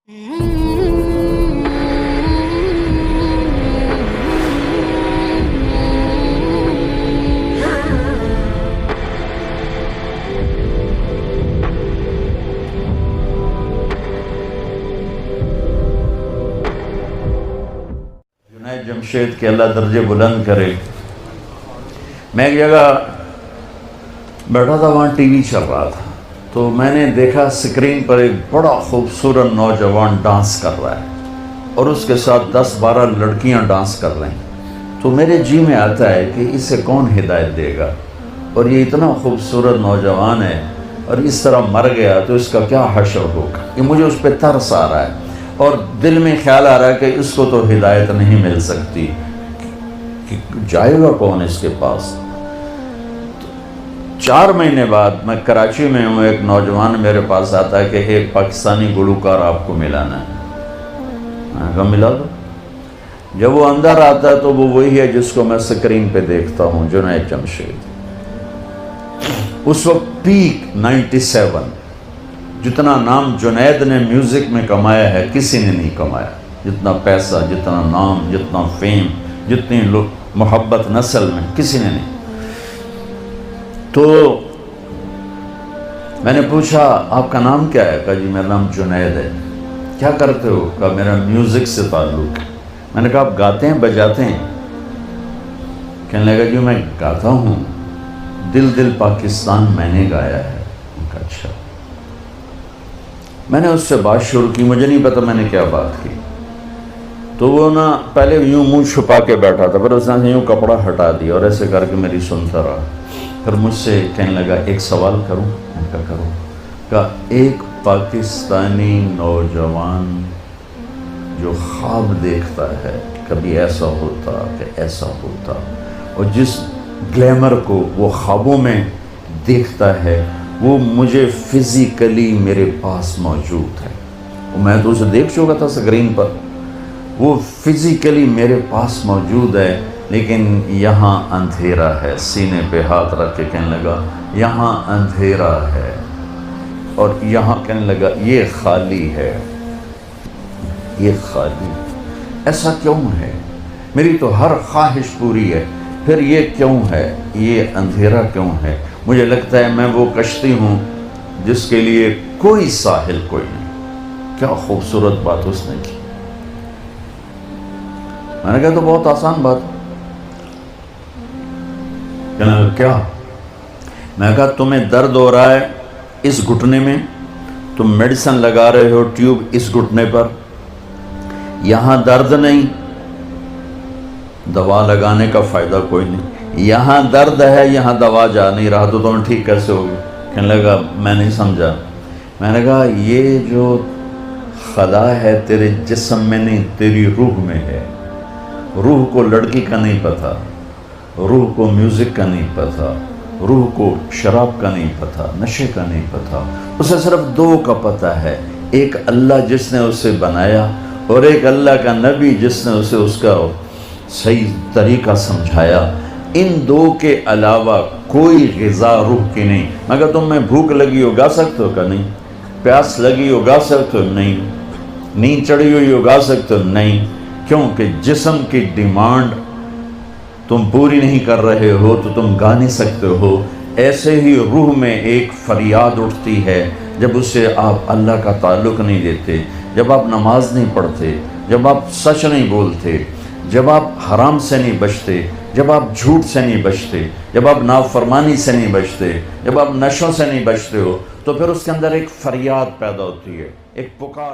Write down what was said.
جنید جمشید کے اللہ درجے بلند کرے. میں ایک جگہ بیٹھا تھا, وہاں ٹی وی چل رہا تھا, تو میں نے دیکھا اسکرین پر ایک بڑا خوبصورت نوجوان ڈانس کر رہا ہے اور اس کے ساتھ 10-12 لڑکیاں ڈانس کر رہی ہیں. تو میرے جی میں آتا ہے کہ اسے کون ہدایت دے گا, اور یہ اتنا خوبصورت نوجوان ہے اور اس طرح مر گیا تو اس کا کیا حشر ہوگا. یہ مجھے اس پہ ترس آ رہا ہے اور دل میں خیال آ رہا ہے کہ اس کو تو ہدایت نہیں مل سکتی, کہ جائے گا کون اس کے پاس. 4 مہینے بعد میں کراچی میں ہوں, ایک نوجوان میرے پاس آتا ہے کہ ایک پاکستانی گلوکار آپ کو ملانا ہے. میں کہا ملا دو. جب وہ اندر آتا ہے تو وہ وہی ہے جس کو میں سکرین پہ دیکھتا ہوں, جنید جمشید. اس وقت پیک 97, جتنا نام جنید نے میوزک میں کمایا ہے کسی نے نہیں کمایا. جتنا پیسہ, جتنا نام, جتنا فیم, جتنی محبت نسل میں کسی نے نہیں. تو میں نے پوچھا آپ کا نام کیا ہے؟ کہا جی میرا نام جنید ہے. کیا کرتے ہو؟ کہا میرا میوزک سے تعلق ہے. میں نے کہا آپ گاتے ہیں بجاتے ہیں؟ کہنے لگا جی میں گاتا ہوں, دل دل پاکستان میں نے گایا ہے. کہا اچھا. میں نے اس سے بات شروع کی, مجھے نہیں پتا میں نے کیا بات کی. تو وہ نا پہلے یوں منہ چھپا کے بیٹھا تھا, پھر اس نے یوں کپڑا ہٹا دیا اور ایسے کر کے میری سنتا رہا. پھر مجھ سے کہنے لگا ایک سوال کروں؟ میں کہا کروں. کہا ایک پاکستانی نوجوان جو خواب دیکھتا ہے کبھی ایسا ہوتا کہ ایسا ہوتا, اور جس گلیمر کو وہ خوابوں میں دیکھتا ہے وہ مجھے فزیکلی میرے پاس موجود ہے. میں تو اسے دیکھ چکا تھا اسکرین پر, وہ فزیکلی میرے پاس موجود ہے, لیکن یہاں اندھیرا ہے. سینے پہ ہاتھ رکھ کے کہنے لگا یہاں اندھیرا ہے, اور یہاں کہنے لگا یہ خالی ہے, یہ خالی. ایسا کیوں ہے؟ میری تو ہر خواہش پوری ہے, پھر یہ کیوں ہے, یہ اندھیرا کیوں ہے؟ مجھے لگتا ہے میں وہ کشتی ہوں جس کے لیے کوئی ساحل کوئی نہیں. کیا خوبصورت بات اس نے کی. میں نے کہا تو بہت آسان بات. کہنے لگا کیا؟ میں نے کہا تمہیں درد ہو رہا ہے اس گھٹنے میں, تم میڈیسن لگا رہے ہو ٹیوب اس گھٹنے پر, یہاں درد نہیں, دوا لگانے کا فائدہ کوئی نہیں. یہاں درد ہے, یہاں دوا جا نہیں رہا, تو تمہیں ٹھیک کیسے ہوگی؟ کہنے لگا میں نہیں سمجھا. میں نے کہا یہ جو خدا ہے تیرے جسم میں نہیں, تیری روح میں ہے. روح کو لڑکی کا نہیں پتہ, روح کو میوزک کا نہیں پتہ, روح کو شراب کا نہیں پتہ, نشے کا نہیں پتہ. اسے صرف 2 کا پتہ ہے, ایک اللہ جس نے اسے بنایا, اور ایک اللہ کا نبی جس نے اسے اس کا صحیح طریقہ سمجھایا. ان 2 کے علاوہ کوئی غذا روح کی نہیں. مگر تم میں بھوک لگی ہو گا سکتے ہو؟ کہ نہیں. پیاس لگی ہو گا سکتے ہو؟ نہیں. نیند چڑھی ہوئی ہو گا سکتے ہو؟ نہیں. کیونکہ جسم کی ڈیمانڈ تم پوری نہیں کر رہے ہو تو تم گا نہیں سکتے ہو. ایسے ہی روح میں ایک فریاد اٹھتی ہے جب اسے آپ اللہ کا تعلق نہیں دیتے, جب آپ نماز نہیں پڑھتے, جب آپ سچ نہیں بولتے, جب آپ حرام سے نہیں بچتے, جب آپ جھوٹ سے نہیں بچتے, جب آپ نافرمانی سے نہیں بچتے, جب آپ نشوں سے نہیں بچتے ہو, تو پھر اس کے اندر ایک فریاد پیدا ہوتی ہے, ایک پکار.